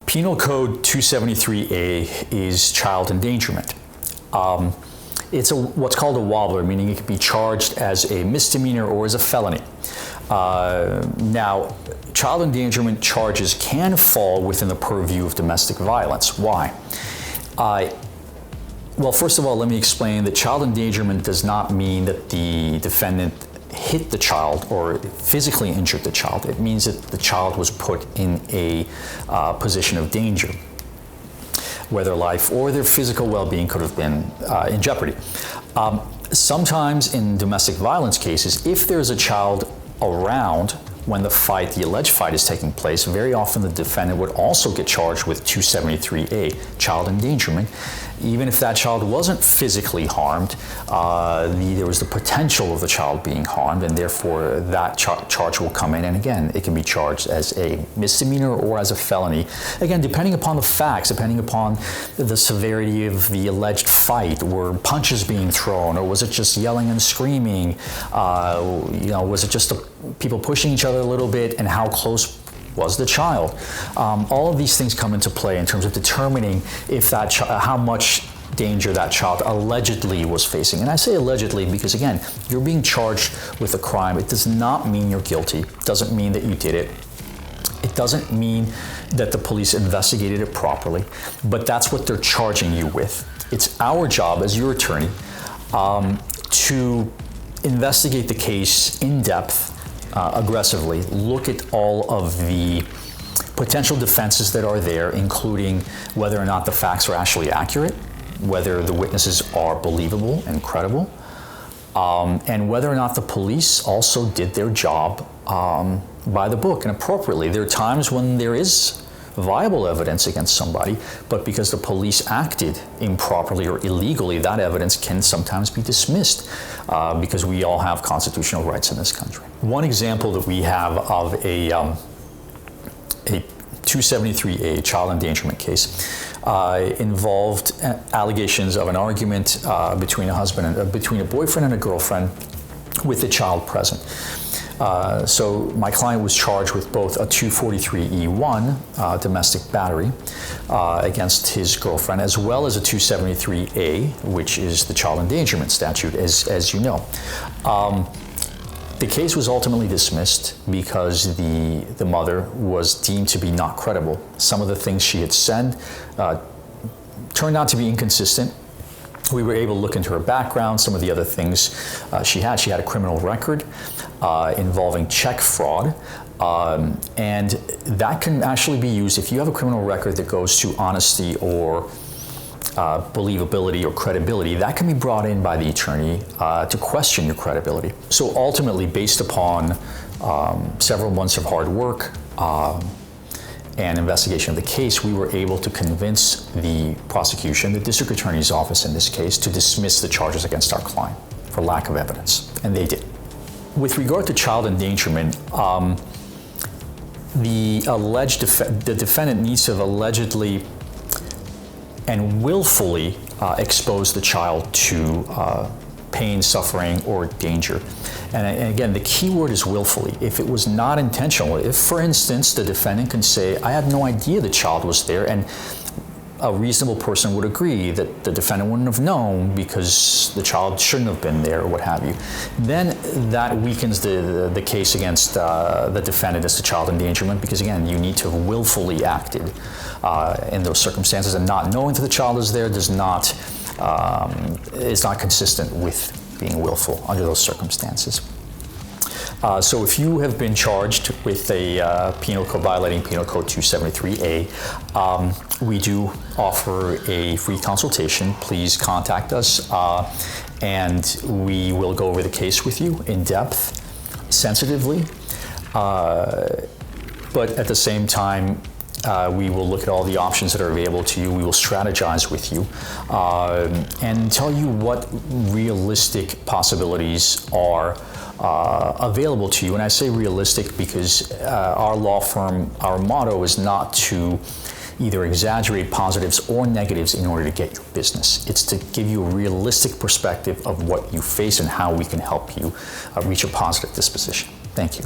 Penal Code 273A is child endangerment. It's what's called a wobbler, meaning it can be charged as a misdemeanor or as a felony. Now, child endangerment charges can fall within the purview of domestic violence. Why? Well, first of all, let me explain that child endangerment does not mean that the defendant hit the child or physically injured the child. It means that the child was put in a position of danger, whether life or their physical well-being could have been in jeopardy. Sometimes in domestic violence cases, if there's a child around when the alleged fight is taking place, very often the defendant would also get charged with 273A, child endangerment. Even if that child wasn't physically harmed, there was the potential of the child being harmed, and therefore that charge will come in. And again, it can be charged as a misdemeanor or as a felony. Again, depending upon the facts, depending upon the severity of the alleged fight, were punches being thrown, or was it just yelling and screaming? Was it just people pushing each other a little bit, and how close was the child? All of these things come into play in terms of determining if how much danger that child allegedly was facing. And I say allegedly because, again, you're being charged with a crime. It does not mean you're guilty. It doesn't mean that you did it. It doesn't mean that the police investigated it properly, but that's what they're charging you with. It's our job as your attorney to investigate the case in depth, aggressively, look at all of the potential defenses that are there, including whether or not the facts are actually accurate, whether the witnesses are believable and credible, and whether or not the police also did their job by the book and appropriately. There are times when there is viable evidence against somebody, but because the police acted improperly or illegally, that evidence can sometimes be dismissed because we all have constitutional rights in this country. One example that we have of a 273A child endangerment case involved allegations of an argument between a boyfriend and a girlfriend with the child present. So my client was charged with both a 243E1 domestic battery against his girlfriend, as well as a 273A, which is the child endangerment statute, as you know. The case was ultimately dismissed because the mother was deemed to be not credible. Some of the things she had said turned out to be inconsistent. We were able to look into her background, some of the other things she had. She had a criminal record involving check fraud, and that can actually be used if you have a criminal record that goes to honesty or believability or credibility. That can be brought in by the attorney to question your credibility. So ultimately, based upon several months of hard work and investigation of the case, we were able to convince the prosecution, the district attorney's office in this case, to dismiss the charges against our client for lack of evidence, and they did. With regard to child endangerment, the defendant needs to have allegedly and willfully exposed the child to pain, suffering, or danger. And again, the key word is willfully. If it was not intentional, if, for instance, the defendant can say, I had no idea the child was there, and a reasonable person would agree that the defendant wouldn't have known because the child shouldn't have been there, or what have you, then that weakens the case against the defendant as to child endangerment, because again, you need to have willfully acted in those circumstances, and not knowing that the child is there is not consistent with being willful under those circumstances. So if you have been charged with a penal code violating Penal Code 273A, we do offer a free consultation. Please contact us, and we will go over the case with you in depth, sensitively, but at the same time, we will look at all the options that are available to you. We will strategize with you and tell you what realistic possibilities are available to you. And I say realistic because our law firm, our motto is not to either exaggerate positives or negatives in order to get your business. It's to give you a realistic perspective of what you face and how we can help you reach a positive disposition. Thank you.